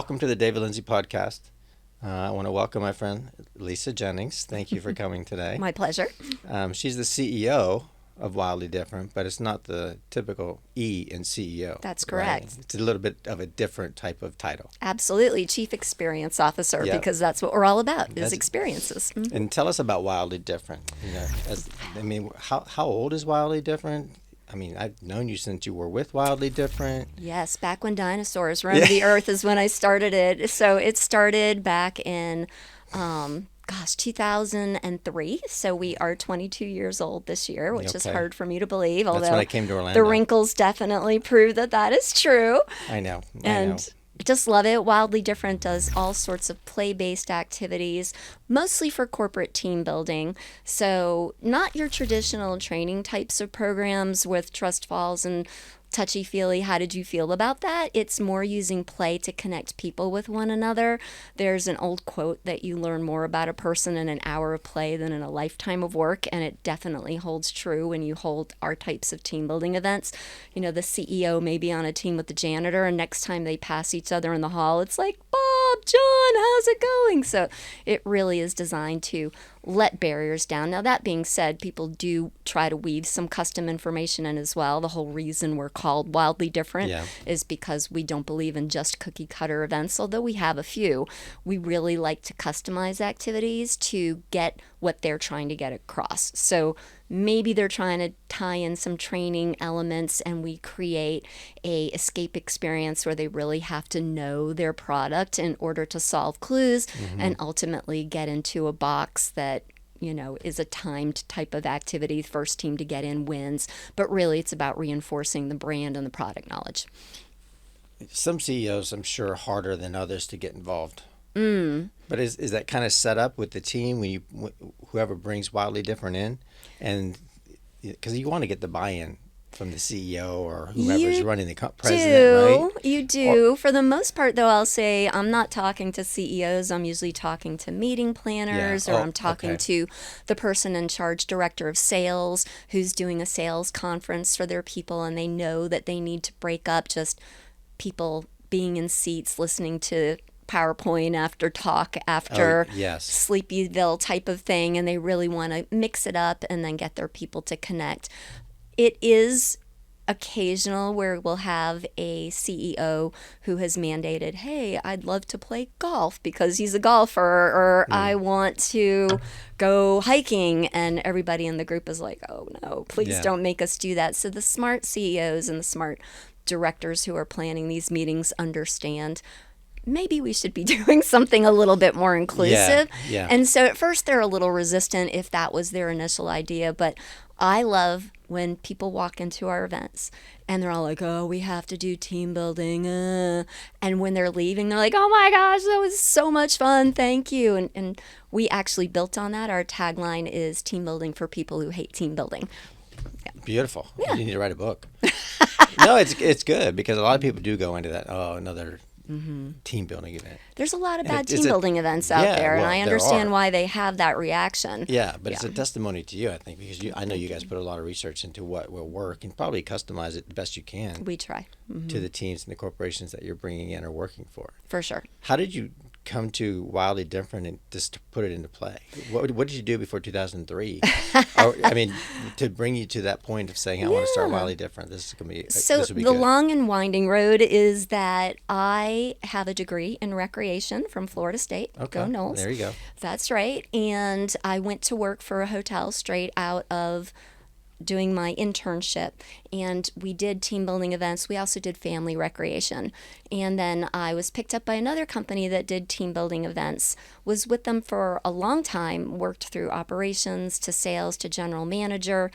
welcome to the David Lindsey Podcast. I want to welcome my friend Lisa Jennings. Thank you for coming today. My pleasure. She's the CEO of Wildly Different, but it's not the typical E in CEO. That's correct. Right? It's a little bit of a different type of title. Absolutely. Chief Experience Officer, Yep. because that's what we're all about, is experiences. Mm-hmm. And tell us about Wildly Different. How old is Wildly Different? I mean, I've known you since you were with Wildly Different. Yes, back when dinosaurs roamed the earth is when I started it. So it started back in, 2003. So we are 22 years old this year, which is hard for me to believe. That's Although when I came to Orlando. The wrinkles definitely prove that that is true. I know. Just love it. Wildly Different does all sorts of play-based activities, mostly for corporate team building. So not your traditional training types of programs with trust falls and touchy-feely, how did you feel about that? It's more using play to connect people with one another. There's an old quote that you learn more about a person in an hour of play than in a lifetime of work, and it definitely holds true when you hold our types of team building events. You know, the CEO may be on a team with the janitor, and next time they pass each other in the hall, it's like, Bob, John, how's it going? So it really is designed to let barriers down. Now, that being said, people do try to weave some custom information in as well. The whole reason we're called Wildly Different is because we don't believe in just cookie cutter events, although we have a few. We really like to customize activities to get what they're trying to get across. So maybe they're trying to tie in some training elements, and we create a escape experience where they really have to know their product in order to solve clues and ultimately get into a box that, you know, is a timed type of activity. First team to get in wins, but really it's about reinforcing the brand and the product knowledge. Some CEOs, I'm sure, are harder than others to get involved. But is that kind of set up with the team when whoever brings Wildly Different in, and because you want to get the buy-in from the CEO or whoever's running the president, right? You do. For the most part, though, I'll say I'm not talking to CEOs. I'm usually talking to meeting planners, or I'm talking to the person in charge, director of sales, who's doing a sales conference for their people, and they know that they need to break up just people being in seats listening to PowerPoint after talk after Sleepyville type of thing, and they really want to mix it up and then get their people to connect. It is occasional where we'll have a CEO who has mandated, hey, I'd love to play golf because he's a golfer, or I want to go hiking, and everybody in the group is like, oh no, please don't make us do that. So the smart CEOs and the smart directors who are planning these meetings understand maybe we should be doing something a little bit more inclusive. And so at first they're a little resistant if that was their initial idea, but I love when people walk into our events and they're all like, oh, we have to do team building. And when they're leaving, they're like, oh my gosh, that was so much fun. Thank you. And we actually built on that. Our tagline is team building for people who hate team building. Beautiful. You need to write a book. No, it's good because a lot of people do go into that, another team building event. There's a lot of bad team building events out there, and I understand why they have that reaction. Yeah, but it's a testimony to you, I think, because I know you guys put a lot of research into what will work and probably customize it the best you can. We try. To the teams and the corporations that you're bringing in or working for. For sure. How did you come to Wildly Different and just to put it into play? What did you do before 2003? To bring you to that point of saying, I want to start Wildly Different. This is going to be So the good. long and winding road is that I have a degree in recreation from Florida State. Okay. Go Noles. There you go. That's right. And I went to work for a hotel straight out of doing my internship, and we did team building events. We also did family recreation, and then I was picked up by another company that did team building events. Was with them for a long time, worked through operations to sales to general manager.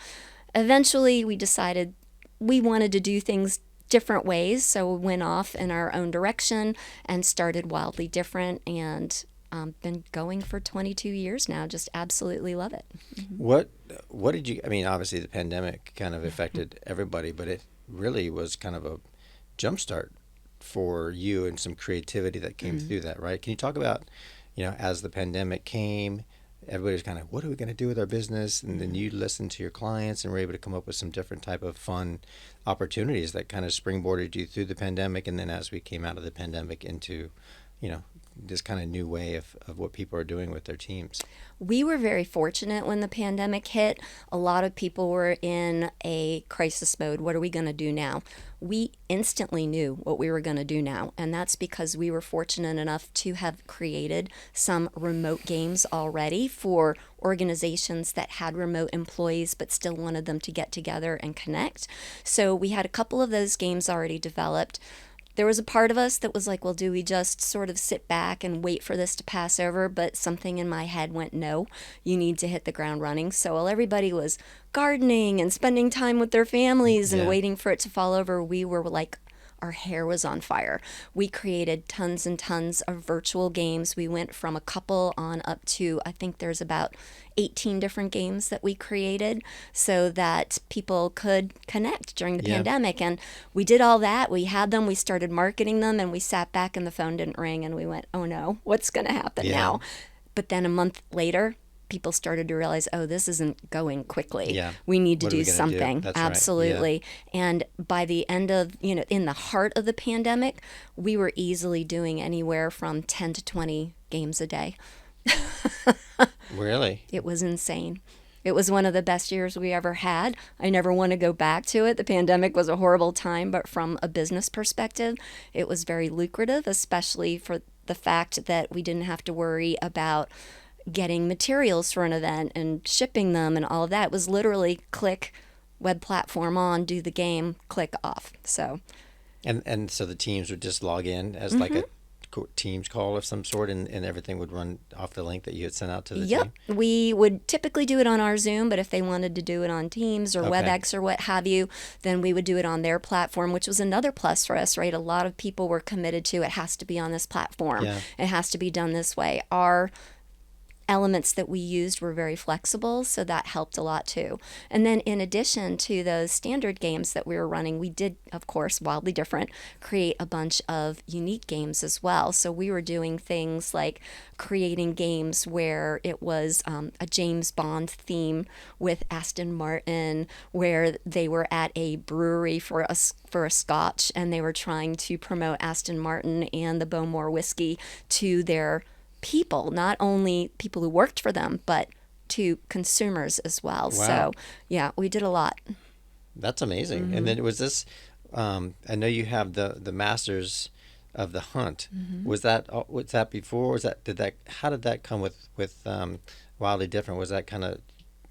Eventually we decided we wanted to do things different ways, so we went off in our own direction and started Wildly Different, and been going for 22 years now. Just absolutely love it. What did you, obviously the pandemic kind of affected everybody, but it really was kind of a jumpstart for you and some creativity that came through that, right? Can you talk about, as the pandemic came, everybody was kind of, what are we going to do with our business? And then you listened to your clients and were able to come up with some different type of fun opportunities that kind of springboarded you through the pandemic. And then as we came out of the pandemic into, this kind of new way of what people are doing with their teams. We were very fortunate when the pandemic hit. A lot of people were in a crisis mode. What are we going to do now? We instantly knew what we were going to do now, and that's because we were fortunate enough to have created some remote games already for organizations that had remote employees but still wanted them to get together and connect. So we had a couple of those games already developed. There was a part of us that was like, well, do we just sort of sit back and wait for this to pass over? But something in my head went, no, you need to hit the ground running. So while everybody was gardening and spending time with their families and waiting for it to fall over, we were like, our hair was on fire. We created tons and tons of virtual games. We went from a couple on up to, I think there's about 18 different games that we created so that people could connect during the pandemic. And we did all that. We had them. We started marketing them, and we sat back and the phone didn't ring. And we went, oh no, what's going to happen now? But then a month later, people started to realize, oh, this isn't going quickly. Yeah. We need to What are do we gonna something. do? That's Absolutely. right. And by the end of, in the heart of the pandemic, we were easily doing anywhere from 10 to 20 games a day. Really? It was insane. It was one of the best years we ever had. I never want to go back to it. The pandemic was a horrible time, but from a business perspective, it was very lucrative, especially for the fact that we didn't have to worry about getting materials for an event and shipping them and all of that. It was literally click, web platform on, do the game, click off. So, And so the teams would just log in as like a Teams call of some sort, and everything would run off the link that you had sent out to the team? We would typically do it on our Zoom, but if they wanted to do it on Teams or WebEx or what have you, then we would do it on their platform, which was another plus for us, right? A lot of people were committed to it has to be on this platform. Yeah. It has to be done this way. Our elements that we used were very flexible, so that helped a lot too. And then in addition to those standard games that we were running, we did, of course, wildly different, create a bunch of unique games as well. So we were doing things like creating games where it was a James Bond theme with Aston Martin, where they were at a brewery for a scotch, and they were trying to promote Aston Martin and the Bowmore whiskey to their people, not only people who worked for them, but to consumers as well. Wow. So, yeah, we did a lot. That's amazing. And then was this, I know you have the Masters of the Hunt. Was that before? How did that come with Wildly Different? Was that kind of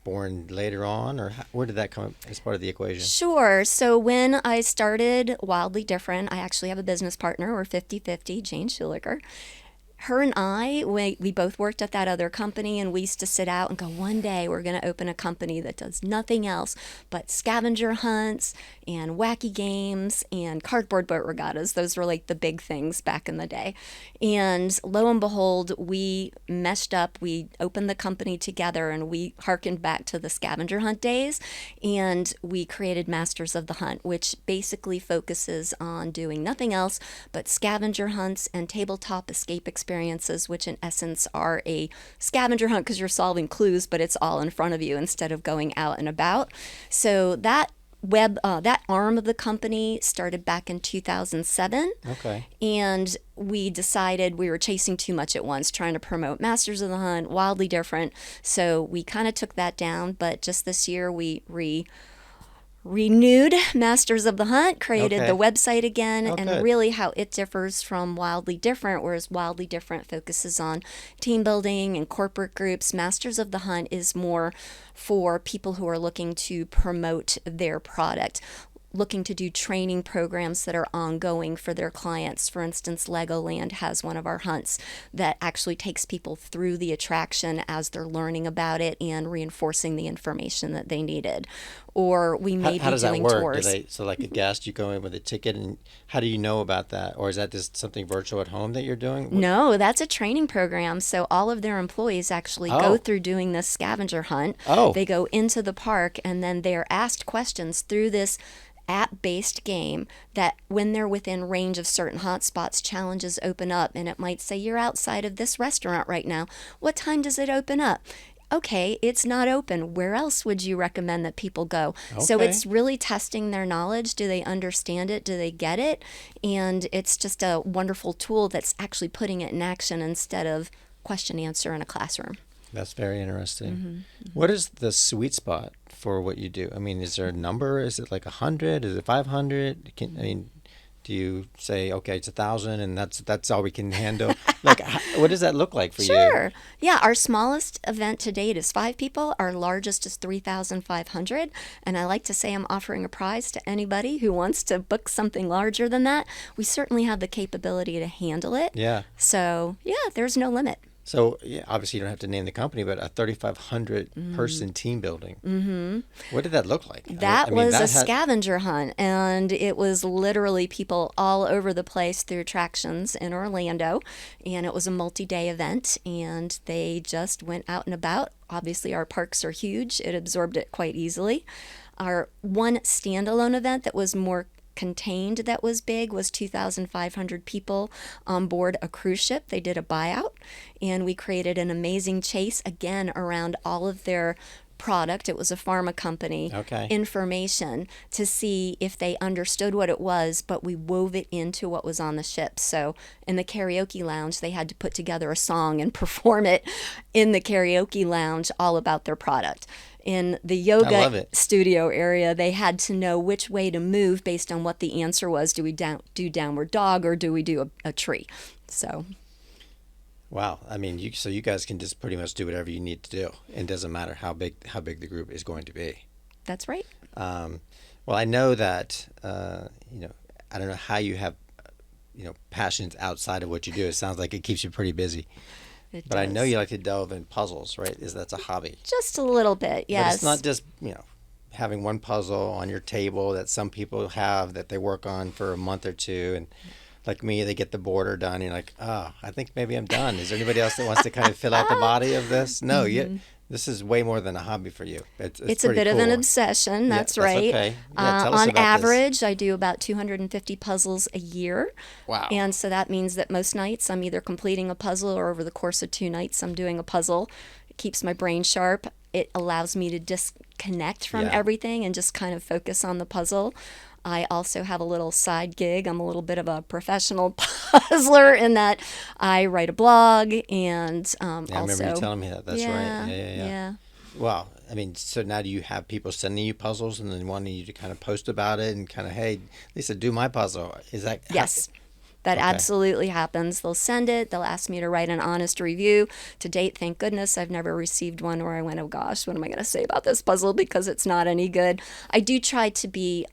born later on, or where did that come as part of the equation? Sure. So when I started Wildly Different, I actually have a business partner. We're 50-50, Jane Schuliger. Her and I, we both worked at that other company, and we used to sit out and go, one day we're going to open a company that does nothing else but scavenger hunts and wacky games and cardboard boat regattas. Those were like the big things back in the day. And lo and behold, we meshed up, we opened the company together, and we hearkened back to the scavenger hunt days, and we created Masters of the Hunt, which basically focuses on doing nothing else but scavenger hunts and tabletop escape experiences, which in essence are a scavenger hunt because you're solving clues, but it's all in front of you instead of going out and about. So that arm of the company started back in 2007. Okay. And we decided we were chasing too much at once, trying to promote Masters of the Hunt, Wildly Different. So we kind of took that down, but just this year we renewed Masters of the Hunt, created the website again, and really how it differs from Wildly Different, whereas Wildly Different focuses on team building and corporate groups. Masters of the Hunt is more for people who are looking to promote their product, looking to do training programs that are ongoing for their clients. For instance, Legoland has one of our hunts that actually takes people through the attraction as they're learning about it and reinforcing the information that they needed. Or we may How be does that doing work? tours. So like a guest, you go in with a ticket, and how do you know about that? Or is that just something virtual at home that you're doing? No, that's a training program. So all of their employees actually go through doing this scavenger hunt. They go into the park, and then they're asked questions through this app-based game that when they're within range of certain hotspots, challenges open up, and it might say, you're outside of this restaurant right now. What time does it open up? Okay, it's not open. Where else would you recommend that people go? So Okay. it's really testing their knowledge. Do they understand it? Do they get it? And it's just a wonderful tool that's actually putting it in action instead of question answer in a classroom. That's very interesting. What is the sweet spot for what you do? I mean, is there a number? Is it like 100? Is it 500? Do you say, okay, it's 1,000 and that's all we can handle? Like, what does that look like for you? Sure. Yeah, our smallest event to date is 5 people. Our largest is 3,500. And I like to say I'm offering a prize to anybody who wants to book something larger than that. We certainly have the capability to handle it. Yeah. So, yeah, there's no limit. So, yeah, obviously you don't have to name the company, but a 3,500 person team building. Mm-hmm. What did that look like? That was a scavenger hunt, and it was literally people all over the place through attractions in Orlando, and it was a multi-day event, and they just went out and about. Obviously, our parks are huge. It absorbed it quite easily. Our one standalone event that was more contained that was big was 2,500 people on board a cruise ship. They did a buyout, and we created an amazing chase again around all of their product. It was a pharma company. Okay. Information to see if they understood what it was, but we wove it into what was on the ship. So in the karaoke lounge, they had to put together a song and perform it in the karaoke lounge all about their product. In the yoga studio area, they had to know which way to move based on what the answer was. Do we do downward dog or do we do a tree? So, wow. I mean, so you guys can just pretty much do whatever you need to do. It doesn't matter how big the group is going to be. That's right. Well, I know that I don't know how you have passions outside of what you do. It sounds like it keeps you pretty busy. But I know you like to delve in puzzles, right? That's a hobby. Just a little bit, yes. But it's not just, having one puzzle on your table that some people have that they work on for a month or two. And like me, they get the border done. And you're like, oh, I think maybe I'm done. Is there anybody else that wants to kind of fill out the body of this? No, this is way more than a hobby for you. It's a bit cool. of an obsession. That's right. Okay. Yeah, tell us on about average, this. I do about 250 puzzles a year. Wow. And so that means that most nights I'm either completing a puzzle or over the course of 2 nights I'm doing a puzzle. It keeps my brain sharp. It allows me to disconnect from everything and just kind of focus on the puzzle. I also have a little side gig. I'm a little bit of a professional puzzler in that I write a blog and I remember you telling me that. That's right. Yeah. Wow. I mean, so now do you have people sending you puzzles and then wanting you to kind of post about it and kind of, hey, Lisa, do my puzzle? Is that? Yes. That absolutely happens. They'll send it. They'll ask me to write an honest review. To date, thank goodness, I've never received one where I went, oh gosh, what am I going to say about this puzzle because it's not any good. I do try to be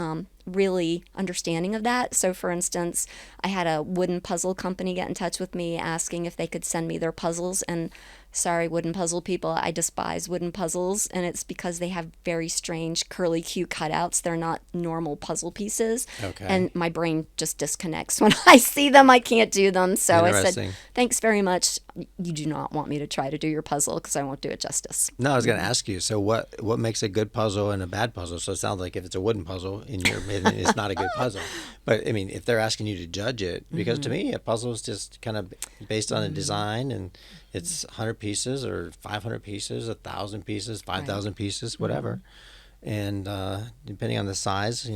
really understanding of that. So for instance, I had a wooden puzzle company get in touch with me asking if they could send me their puzzles, and sorry, wooden puzzle people, I despise wooden puzzles, and it's because they have very strange curly Q cutouts. They're not normal puzzle pieces. Okay. And my brain just disconnects when I see them. I can't do them. So I said, thanks very much. You do not want me to try to do your puzzle because I won't do it justice. No, I was going to ask you, so what makes a good puzzle and a bad puzzle? So it sounds like if it's a wooden puzzle in your opinion, it's not a good puzzle. But I mean, if they're asking you to judge it, because to me, a puzzle is just kind of based on a design, and it's 100 pieces or 500 pieces, 1,000 pieces, 5,000 pieces, whatever. And depending on the size,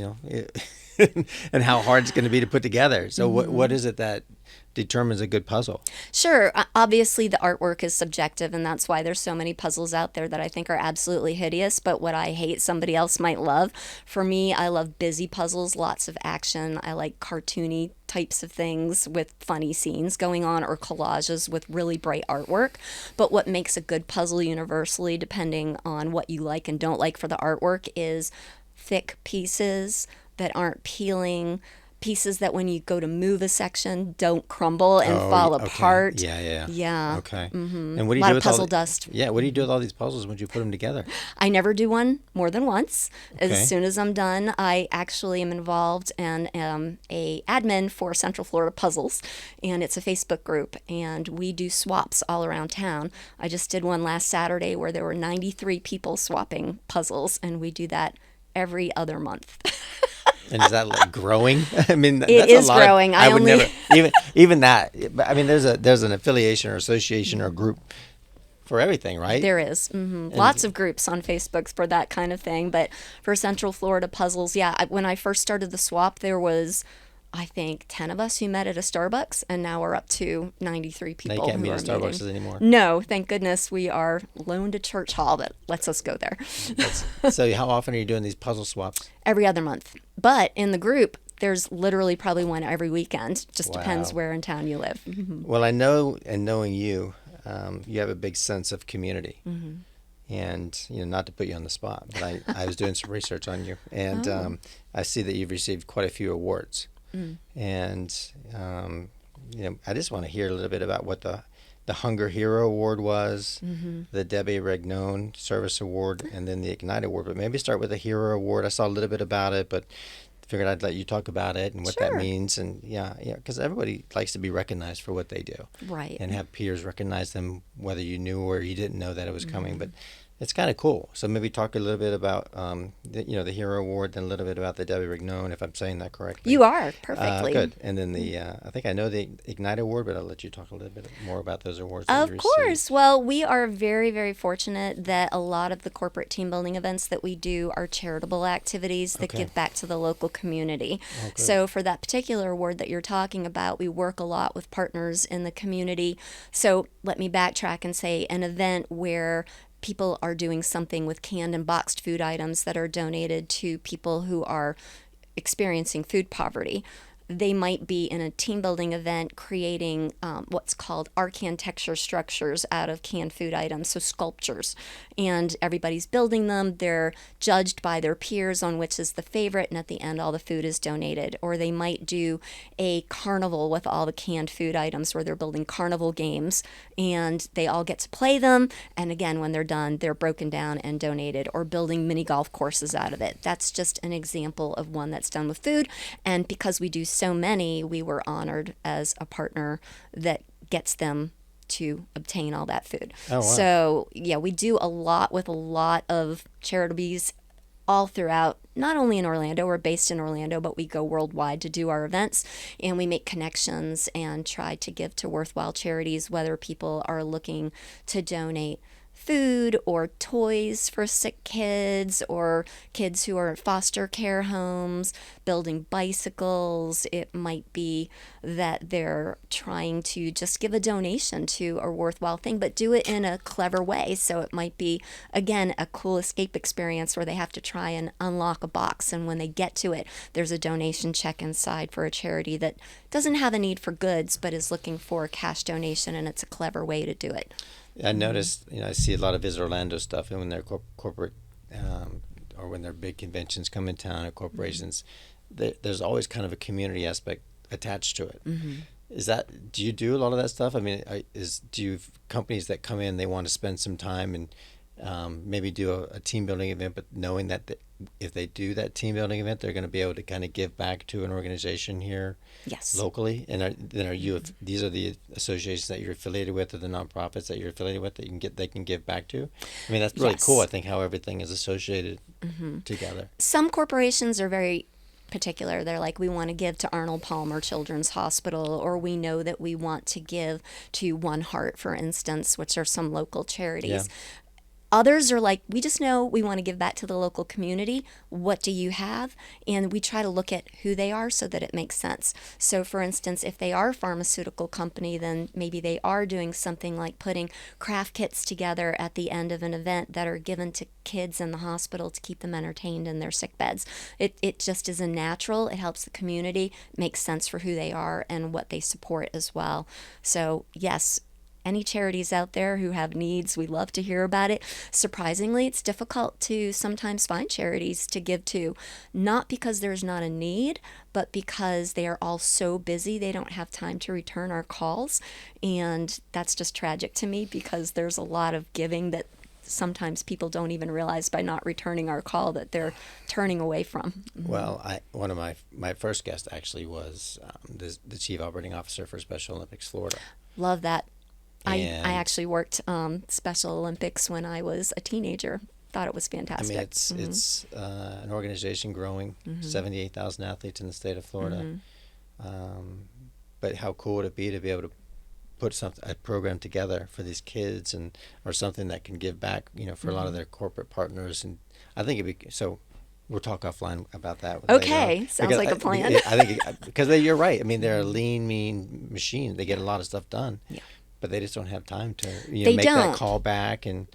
and how hard it's going to be to put together. So what is it that determines a good puzzle? Sure. Obviously, the artwork is subjective, and that's why there's so many puzzles out there that I think are absolutely hideous, but what I hate, somebody else might love. For me, I love busy puzzles, lots of action. I like cartoony types of things with funny scenes going on, or collages with really bright artwork. But what makes a good puzzle universally, depending on what you like and don't like for the artwork, is thick pieces that aren't peeling, pieces that when you go to move a section don't crumble and fall apart. Yeah. Okay. Mm-hmm. And what do you do with with puzzle dust? Yeah. What do you do with all these puzzles when you put them together? I never do one more than once. Okay. As soon as I'm done, I actually am involved and am a admin for Central Florida Puzzles, and it's a Facebook group, and we do swaps all around town. I just did one last Saturday where there were 93 people swapping puzzles, and we do that every other month. And is that like growing? I mean, It that's is a lot. growing. I would never even that. I mean, there's an affiliation or association or group for everything, right? There is. Lots of groups on Facebook for that kind of thing. But for Central Florida Puzzles, yeah, when I first started the swap, there was, I think, 10 of us who met at a Starbucks, and now we're up to 93 Now you people can't who meet are at Starbucks meeting. anymore. No, thank goodness we are loaned a church hall that lets us go there So how often are you doing these puzzle swaps? every other month. But in the group, there's literally probably one every weekend. Just depends Wow. where in town you live. Well, I know, and knowing you, you have a big sense of community. And, not to put you on the spot, but I was doing some research on you, and I see that you've received quite a few awards. And, I just want to hear a little bit about what the Hunger Hero Award was, the Debbie Regnon Service Award, and then the Ignite Award. But maybe start with the Hero Award. I saw a little bit about it, but figured I'd let you talk about it and what that Sure. means. And because everybody likes to be recognized for what they do. Right. And have peers recognize them, whether you knew or you didn't know that it was coming. But it's kind of cool. So maybe talk a little bit about, the Hero Award, then a little bit about the Debbie Regnon, if I'm saying that correctly. You are, perfectly. Good. And then I think I know the Ignite Award, but I'll let you talk a little bit more about those awards that Of you course. received. Well, we are very, very fortunate that a lot of the corporate team building events that we do are charitable activities that Okay. give back to the local community. Oh, good. So for that particular award that you're talking about, we work a lot with partners in the community. So let me backtrack and say an event where people are doing something with canned and boxed food items that are donated to people who are experiencing food poverty. They might be in a team building event creating what's called arcan texture structures out of canned food items, so sculptures. And everybody's building them. They're judged by their peers on which is the favorite, and at the end, all the food is donated. Or they might do a carnival with all the canned food items where they're building carnival games, and they all get to play them. And again, when they're done, they're broken down and donated, or building mini golf courses out of it. That's just an example of one that's done with food. And because we do so many, we were honored as a partner that gets them to obtain all that food. Oh, wow. So, yeah, we do a lot with a lot of charities all throughout, not only in Orlando, we're based in Orlando, but we go worldwide to do our events, and we make connections and try to give to worthwhile charities, whether people are looking to donate food or toys for sick kids or kids who are in foster care homes, building bicycles. It might be that they're trying to just give a donation to a worthwhile thing, but do it in a clever way. So it might be, again, a cool escape experience where they have to try and unlock a box. And when they get to it, there's a donation check inside for a charity that doesn't have a need for goods, but is looking for a cash donation, and it's a clever way to do it. I noticed, I see a lot of Visit Orlando stuff, and when their corporate or when their big conventions come in town or corporations, there's always kind of a community aspect attached to it. Do you do a lot of that stuff? I mean, do you have companies that come in, they want to spend some time and maybe do a team building event, but knowing that if they do that team building event, they're going to be able to kind of give back to an organization here Yes. locally? And these are the associations that you're affiliated with, or the nonprofits that you're affiliated with that they can give back to? I mean, that's really Yes. cool. I think how everything is associated together. Some corporations are very particular. They're like, we want to give to Arnold Palmer Children's Hospital, or we know that we want to give to One Heart, for instance, which are some local charities. Yeah. Others are like, we just know we want to give back to the local community. What do you have? And we try to look at who they are so that it makes sense. So for instance, if they are a pharmaceutical company, then maybe they are doing something like putting craft kits together at the end of an event that are given to kids in the hospital to keep them entertained in their sick beds. It just is a natural. It helps the community, makes sense for who they are and what they support as well. So yes, any charities out there who have needs, we love to hear about it. Surprisingly, it's difficult to sometimes find charities to give to, not because there's not a need, but because they are all so busy, they don't have time to return our calls. And that's just tragic to me, because there's a lot of giving that sometimes people don't even realize by not returning our call that they're turning away from. Well, one of my first guests actually was the Chief Operating Officer for Special Olympics Florida. Love that. I And- actually worked Special Olympics when I was a teenager thought it was fantastic. I mean, it's an organization growing, 78,000 athletes in the state of Florida. But how cool would it be to be able to put a program together for these kids, or something that can give back, for a lot of their corporate partners. And I think it'd be so. We'll talk offline about that. Okay, sounds like a plan. I think because you're right. I mean, they're a lean, mean machine. They get a lot of stuff done. Yeah. But they just don't have time to make that call back, and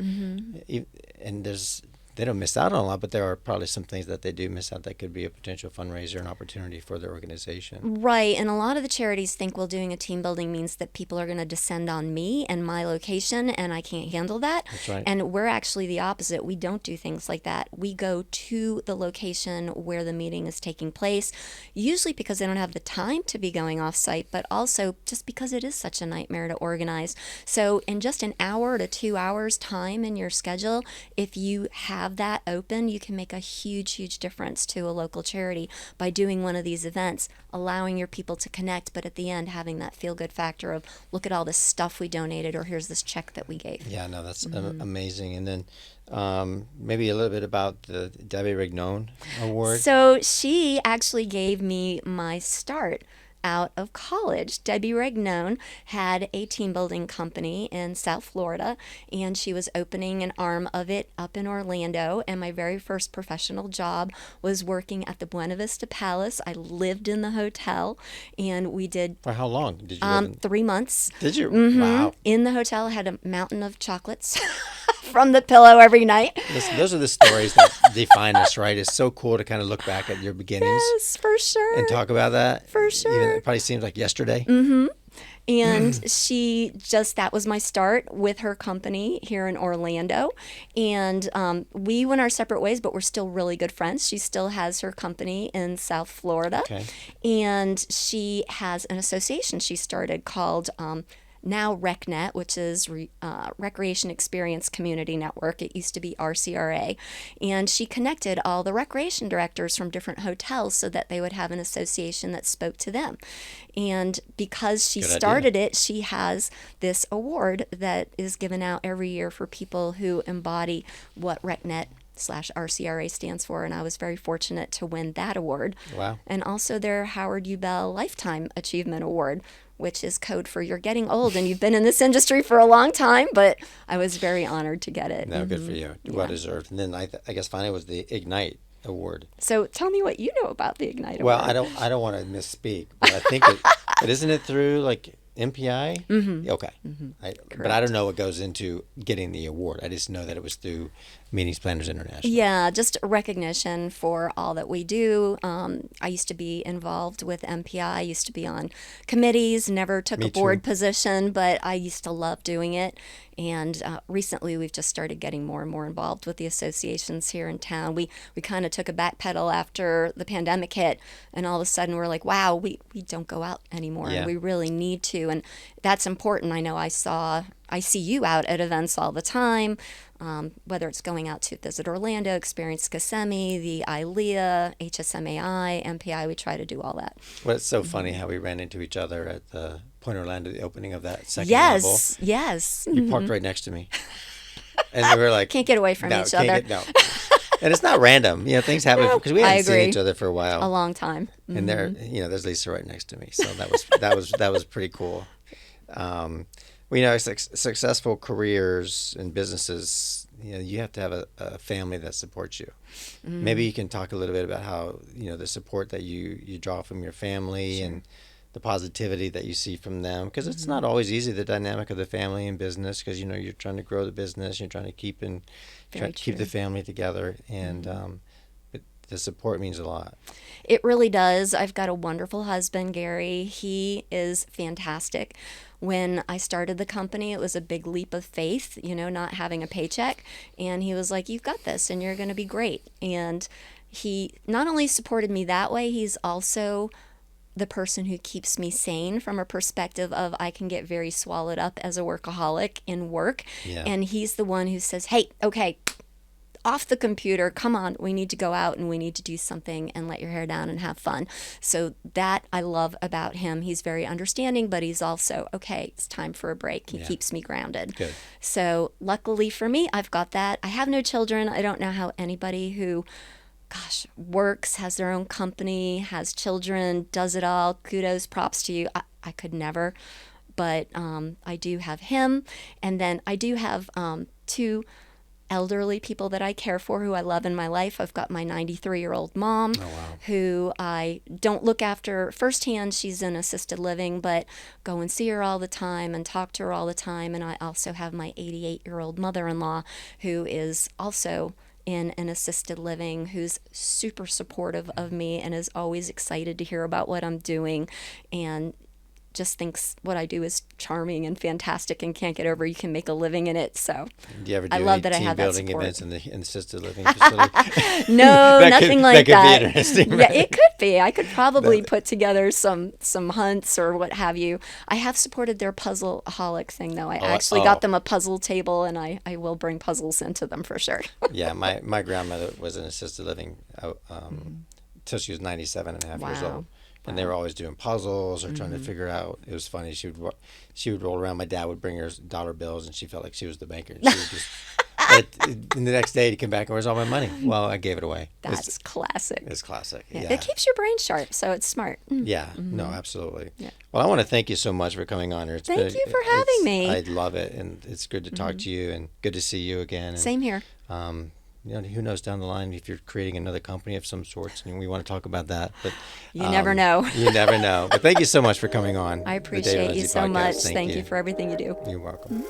they don't miss out on a lot, but there are probably some things that they do miss out that could be a potential fundraiser and opportunity for their organization. Right, and a lot of the charities think, well, doing a team building means that people are going to descend on me and my location, and I can't handle that. That's right. And we're actually the opposite. We don't do things like that. We go to the location where the meeting is taking place, usually because they don't have the time to be going off-site, but also just because it is such a nightmare to organize. So in just an hour to 2 hours time in your schedule, if you have that open, you can make a huge difference to a local charity by doing one of these events, allowing your people to connect, but at the end having that feel-good factor of, look at all this stuff we donated, or here's this check that we gave. Yeah, no, that's amazing. And then maybe a little bit about the Debbie Rignon Award. So she actually gave me my start out of college. Debbie Rignon had a team building company in South Florida, and she was opening an arm of it up in Orlando. And my very first professional job was working at the Buena Vista Palace. I lived in the hotel, and we did. For how long did you live in? 3 months. Did you? Wow. In the hotel, I had a mountain of chocolates from the pillow every night. Listen, those are the stories that define us, right? It's so cool to kind of look back at your beginnings. Yes, for sure. And talk about that. For sure. Even, it probably seems like yesterday. And that was my start with her company here in Orlando. And we went our separate ways, but we're still really good friends. She still has her company in South Florida. Okay. And she has an association she started called now RecNet, which is Recreation Experience Community Network. It used to be RCRA. And she connected all the recreation directors from different hotels so that they would have an association that spoke to them. And because she started it, she has this award that is given out every year for people who embody what RecNet/RCRA stands for, and I was very fortunate to win that award. Wow. And also their Howard U. Bell Lifetime Achievement Award, which is code for you're getting old and you've been in this industry for a long time, but I was very honored to get it. No, good for you. Well deserved. And then I guess finally was the Ignite Award. So tell me what you know about the Ignite Award. Well, I don't want to misspeak, but I think but isn't it through like MPI? Okay. But I don't know what goes into getting the award. I just know that it was through Meetings Planners International. Yeah, just recognition for all that we do. I used to be involved with MPI. I used to be on committees, never took a board position, but I used to love doing it. And recently we've just started getting more and more involved with the associations here in town. We kind of took a back pedal after the pandemic hit, and all of a sudden we're like, wow, we don't go out anymore. Yeah. And we really need to. And that's important. I know I see you out at events all the time, whether it's going out to Visit Orlando, Experience Kissimmee, the ILEA, HSMAI, MPI. We try to do all that. Well, it's so funny how we ran into each other at the Point Orlando, the opening of that second level. Yes. You parked right next to me. And we were like... Can't get away from each other. And it's not random. Things happen because we hadn't seen each other for a while. A long time. And there's Lisa right next to me. So that was pretty cool. Successful careers and businesses, you have to have a family that supports you. Maybe you can talk a little bit about how, the support that you draw from your family and the positivity that you see from them, because it's not always easy, the dynamic of the family and business, because you're trying to grow the business, you're trying to keep the family together, and but the support means a lot. It really does. I've got a wonderful husband, Gary. He is fantastic. When I started the company, it was a big leap of faith, not having a paycheck, and he was like, you've got this and you're going to be great. And he not only supported me that way, he's also the person who keeps me sane from a perspective of I can get very swallowed up as a workaholic in work. Yeah. And he's the one who says, hey, okay, off the computer. Come on, we need to go out and we need to do something and let your hair down and have fun. So that I love about him. He's very understanding, but he's also, okay, it's time for a break. He keeps me grounded. Good. So luckily for me, I've got that. I have no children. I don't know how anybody who works, has their own company, has children, does it all. Kudos, props to you. I could never, but I do have him. And then I do have 2 elderly people that I care for, who I love in my life. I've got my 93-year-old mom, who I don't look after firsthand. She's in assisted living, but go and see her all the time and talk to her all the time. And I also have my 88-year-old mother-in-law, who is also in an assisted living, who's super supportive of me and is always excited to hear about what I'm doing, and just thinks what I do is charming and fantastic and can't get over you can make a living in it. So do you ever do I love that I team have that building support. events in the assisted living facility? No, nothing like that. That could be interesting. Right? Yeah, it could be. I could probably put together some hunts or what have you. I have supported their puzzle-aholic thing, though. I actually got them a puzzle table, and I will bring puzzles into them for sure. Yeah, my grandmother was in assisted living till she was 97 and a half years old. And they were always doing puzzles or trying to figure out. It was funny. She would roll around. My dad would bring her dollar bills, and she felt like she was the banker. She would just. And the next day, he'd come back, where's all my money? Well, I gave it away. That's classic. It's classic. Yeah. Yeah. It keeps your brain sharp, so it's smart. Yeah. No, absolutely. Yeah. Well, I want to thank you so much for coming on here. Thank you for having me. I love it, and it's good to talk to you, and good to see you again. And, same here. Who knows down the line if you're creating another company of some sorts, and we want to talk about that. But you never know. You never know. But thank you so much for coming on. I appreciate you so much. Thank you for everything you do. You're welcome.